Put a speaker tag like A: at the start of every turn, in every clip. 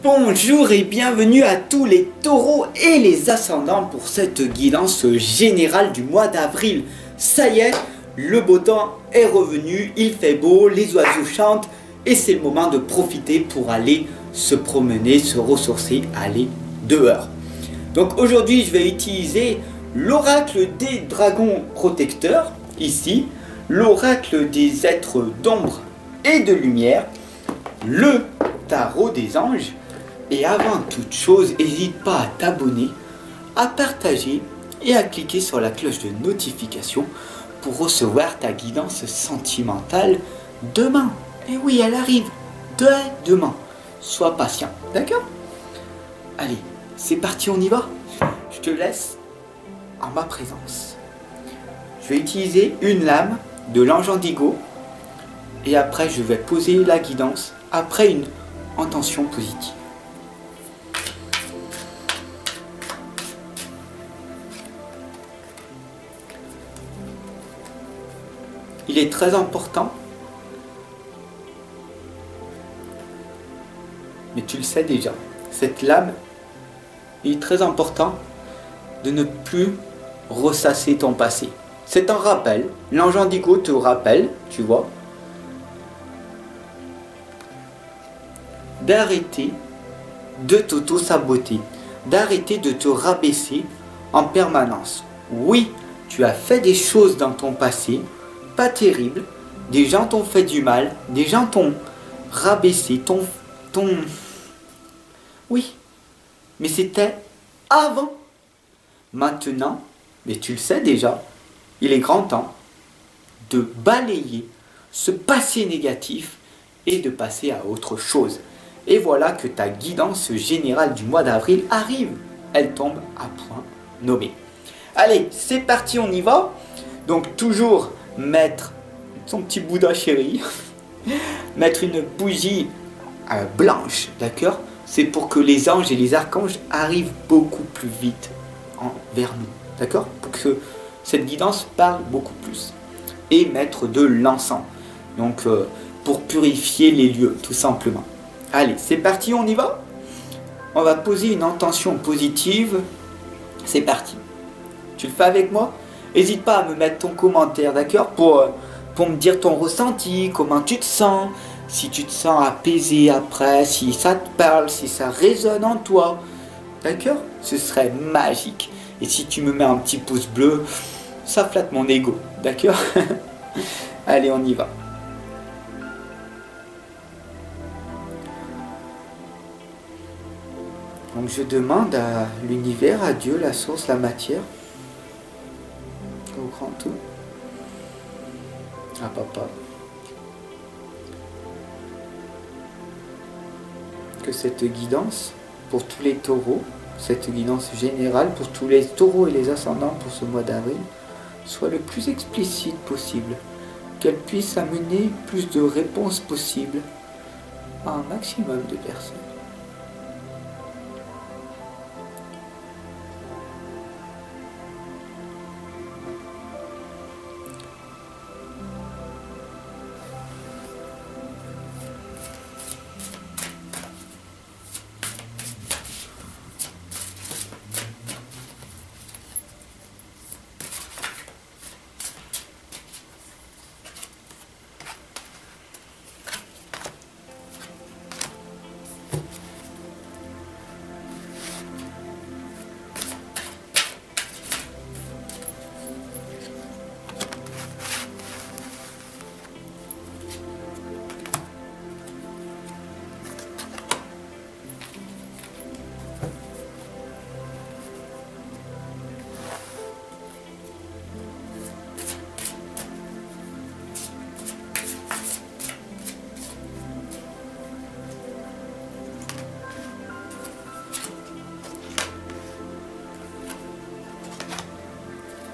A: Bonjour et bienvenue à tous les taureaux et les ascendants pour cette guidance générale du mois d'avril. Ça y est, le beau temps est revenu, il fait beau, les oiseaux chantent et c'est le moment de profiter pour aller se promener, se ressourcer, aller dehors. Donc aujourd'hui je vais utiliser l'oracle des dragons protecteurs, ici, l'oracle des êtres d'ombre et de lumière, le tarot des anges. Et avant toute chose, n'hésite pas à t'abonner, à partager et à cliquer sur la cloche de notification pour recevoir ta guidance sentimentale demain. Et oui, elle arrive dès demain. Sois patient, d'accord? Allez, c'est parti, on y va. Je te laisse en ma présence. Je vais utiliser une lame de l'ange indigo et après je vais poser la guidance après une intention positive. Il est très important, mais tu le sais déjà, cette lame, il est très important de ne plus ressasser ton passé. C'est un rappel, l'ange indigo te rappelle, tu vois, d'arrêter de t'auto-saboter, d'arrêter de te rabaisser en permanence. Oui, tu as fait des choses dans ton passé, pas terrible, des gens t'ont fait du mal, des gens t'ont rabaissé, Oui, mais c'était avant. Maintenant, mais tu le sais déjà, il est grand temps de balayer ce passé négatif et de passer à autre chose. Et voilà que ta guidance générale du mois d'avril arrive. Elle tombe à point nommé. Allez, c'est parti, on y va. Donc toujours mettre son petit Bouddha chéri, mettre une bougie blanche, d'accord? C'est pour que les anges et les archanges arrivent beaucoup plus vite vers nous, d'accord? Pour que cette guidance parle beaucoup plus. Et mettre de l'encens, donc pour purifier les lieux, tout simplement. Allez, c'est parti, on y va? On va poser une intention positive. C'est parti. Tu le fais avec moi? N'hésite pas à me mettre ton commentaire, d'accord, pour me dire ton ressenti, comment tu te sens, si tu te sens apaisé après, si ça te parle, si ça résonne en toi, d'accord? Ce serait magique. Et si tu me mets un petit pouce bleu, ça flatte mon ego, d'accord? Allez, on y va. Donc je demande à l'univers, à Dieu, la source, la matière, au grand tout, à papa, que cette guidance pour tous les taureaux, cette guidance générale pour tous les taureaux et les ascendants pour ce mois d'avril, soit le plus explicite possible, qu'elle puisse amener plus de réponses possibles à un maximum de personnes.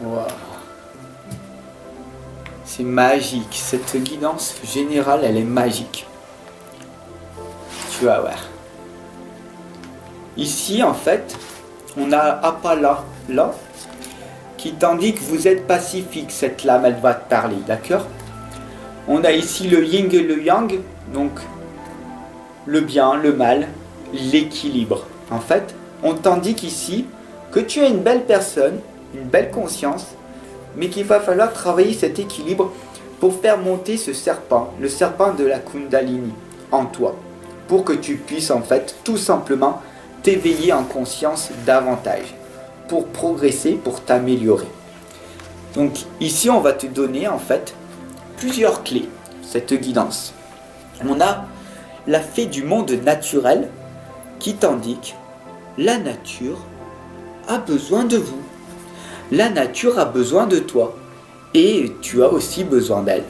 A: Wow. C'est magique, cette guidance générale, elle est magique. Tu vas voir. Ici, en fait, on a Apala, là, qui t'indique que vous êtes pacifique. Cette lame, elle va te parler, d'accord? On a ici le yin et le yang, donc le bien, le mal, l'équilibre. En fait, on t'indique ici que tu es une belle personne, une belle conscience, mais qu'il va falloir travailler cet équilibre pour faire monter ce serpent, le serpent de la Kundalini, en toi, pour que tu puisses en fait tout simplement t'éveiller en conscience davantage, pour progresser, pour t'améliorer. Donc ici on va te donner en fait plusieurs clés, cette guidance. On a la fée du monde naturel qui t'indique la nature a besoin de vous. La nature a besoin de toi. Et tu as aussi besoin d'elle.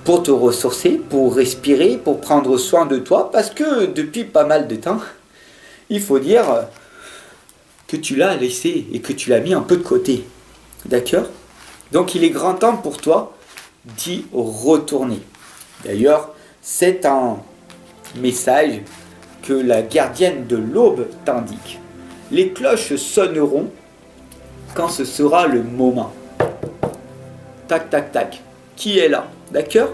A: Pour te ressourcer, pour respirer, pour prendre soin de toi. Parce que depuis pas mal de temps, il faut dire que tu l'as laissé et que tu l'as mis un peu de côté. D'accord? Donc il est grand temps pour toi d'y retourner. D'ailleurs, c'est un message que la gardienne de l'aube t'indique. Les cloches sonneront quand ce sera le moment. Tac, tac, tac. Qui est là? D'accord?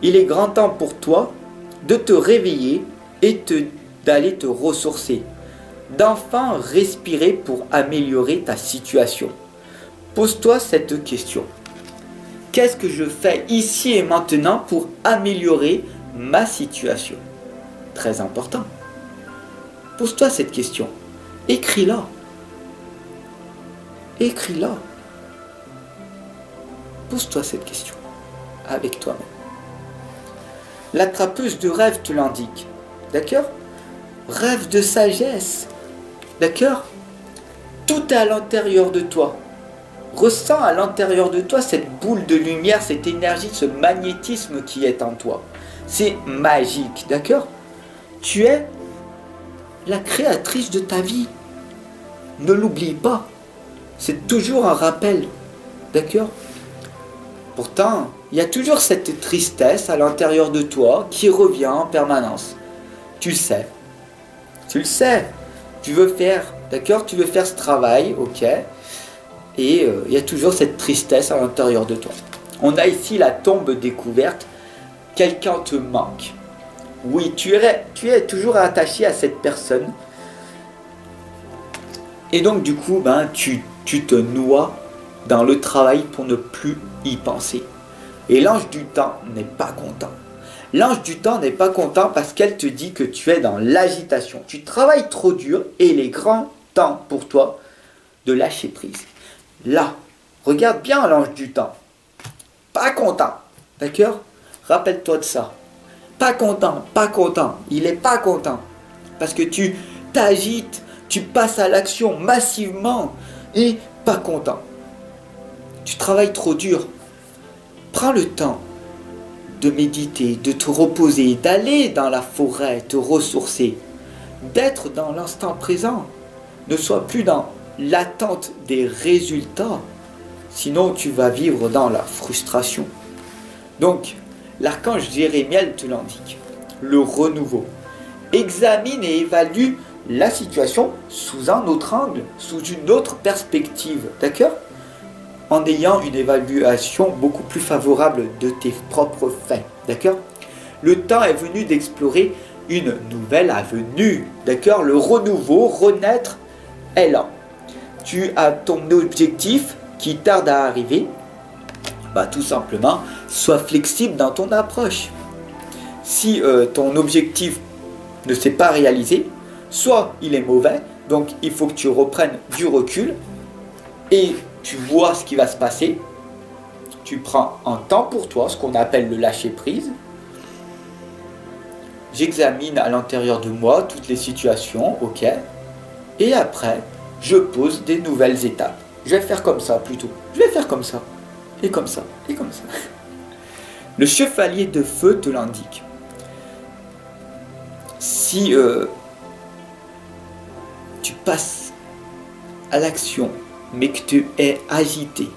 A: Il est grand temps pour toi de te réveiller et d'aller te ressourcer. D'enfin respirer pour améliorer ta situation. Pose-toi cette question. Qu'est-ce que je fais ici et maintenant pour améliorer ma situation? Très important. Pose-toi cette question. Écris-la. Écris-la. Pose-toi cette question avec toi-même. La trappeuse de rêve te l'indique. D'accord? Rêve de sagesse. D'accord? Tout est à l'intérieur de toi. Ressens à l'intérieur de toi cette boule de lumière, cette énergie, ce magnétisme qui est en toi. C'est magique. D'accord? Tu es la créatrice de ta vie. Ne l'oublie pas. C'est toujours un rappel. D'accord? Pourtant, il y a toujours cette tristesse à l'intérieur de toi qui revient en permanence. Tu le sais. Tu le sais. Tu veux faire, d'accord? Tu veux faire ce travail, ok? Et il y a toujours cette tristesse à l'intérieur de toi. On a ici la tombe découverte. Quelqu'un te manque. Oui, tu es toujours attaché à cette personne. Et donc du coup, tu te noies dans le travail pour ne plus y penser. Et l'ange du temps n'est pas content. L'ange du temps n'est pas content parce qu'elle te dit que tu es dans l'agitation. Tu travailles trop dur et il est grand temps pour toi de lâcher prise. Là, regarde bien l'ange du temps. Pas content. D'accord? Rappelle-toi de ça. Pas content, pas content. Il n'est pas content. Parce que tu t'agites, tu passes à l'action massivement et pas content. Tu travailles trop dur. Prends le temps de méditer, de te reposer, d'aller dans la forêt, te ressourcer, d'être dans l'instant présent. Ne sois plus dans l'attente des résultats, sinon tu vas vivre dans la frustration. Donc, l'archange Jérémiel te l'indique, le renouveau. Examine et évalue la situation sous un autre angle, sous une autre perspective, d'accord? En ayant une évaluation beaucoup plus favorable de tes propres faits, d'accord? Le temps est venu d'explorer une nouvelle avenue, d'accord? Le renouveau, renaître est là. Tu as ton objectif qui tarde à arriver, tout simplement, sois flexible dans ton approche. Si ton objectif ne s'est pas réalisé, soit il est mauvais, donc il faut que tu reprennes du recul et tu vois ce qui va se passer. Tu prends un temps pour toi, ce qu'on appelle le lâcher prise. J'examine à l'intérieur de moi toutes les situations, ok. Et après, je pose des nouvelles étapes. Je vais faire comme ça plutôt. Je vais faire comme ça. Et comme ça. Et comme ça. Le chevalier de feu te l'indique. Si tu passes à l'action, mais que tu es agité,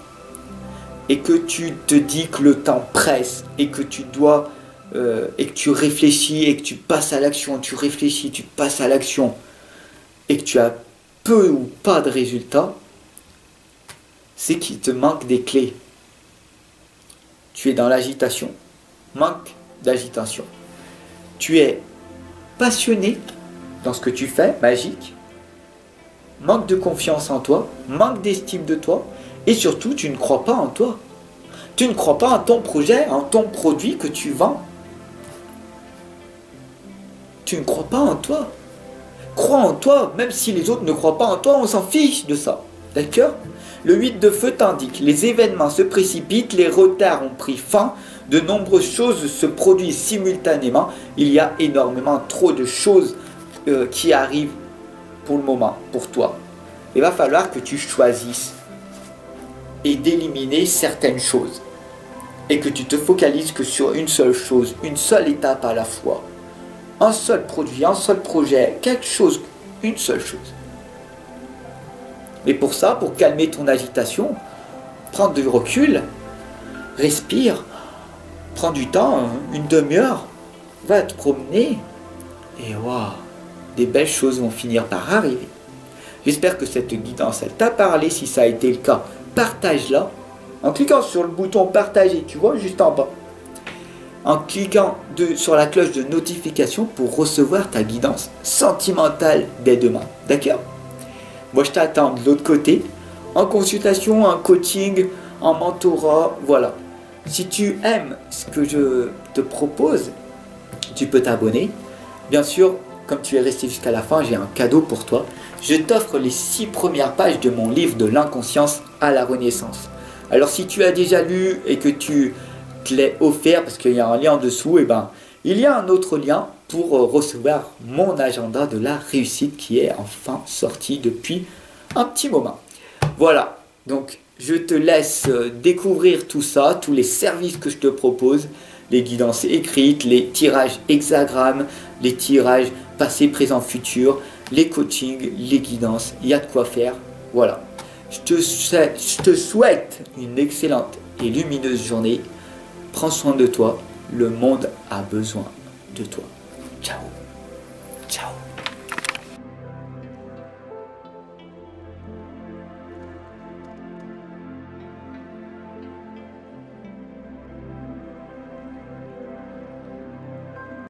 A: et que tu te dis que le temps presse, et que tu dois, et que tu réfléchis, et que tu passes à l'action, tu réfléchis, tu passes à l'action, et que tu as peu ou pas de résultats, c'est qu'il te manque des clés. Tu es dans l'agitation, manque d'agitation. Tu es passionné, dans ce que tu fais, magique, manque de confiance en toi, manque d'estime de toi, et surtout, tu ne crois pas en toi. Tu ne crois pas en ton projet, en ton produit que tu vends. Tu ne crois pas en toi. Crois en toi, même si les autres ne croient pas en toi, on s'en fiche de ça. D'accord? Le 8 de feu t'indique, les événements se précipitent, les retards ont pris fin, de nombreuses choses se produisent simultanément. Il y a énormément trop de choses qui arrivent pour le moment, pour toi. Il va falloir que tu choisisses et d'éliminer certaines choses. Et que tu te focalises que sur une seule chose, une seule étape à la fois. Un seul produit, un seul projet, quelque chose, une seule chose. Mais pour ça, pour calmer ton agitation, prends du recul, respire, prends du temps, une demi-heure, va te promener, et waouh, des belles choses vont finir par arriver. J'espère que cette guidance, elle t'a parlé. Si ça a été le cas, partage-la. En cliquant sur le bouton partager, tu vois, juste en bas. En cliquant sur la cloche de notification pour recevoir ta guidance sentimentale dès demain. D'accord? Moi, je t'attends de l'autre côté, en consultation, en coaching, en mentorat, voilà. Si tu aimes ce que je te propose, tu peux t'abonner. Bien sûr, comme tu es resté jusqu'à la fin, j'ai un cadeau pour toi. Je t'offre les 6 premières pages de mon livre de l'inconscience à la renaissance. Alors si tu as déjà lu et que tu te l'es offert, parce qu'il y a un lien en dessous, et ben, il y a un autre lien pour recevoir mon agenda de la réussite qui est enfin sorti depuis un petit moment. Voilà, donc je te laisse découvrir tout ça, tous les services que je te propose, les guidances écrites, les tirages hexagrammes, les tirages passé, présent, futur, les coachings, les guidances, il y a de quoi faire. Voilà. Je te souhaite une excellente et lumineuse journée. Prends soin de toi. Le monde a besoin de toi. Ciao.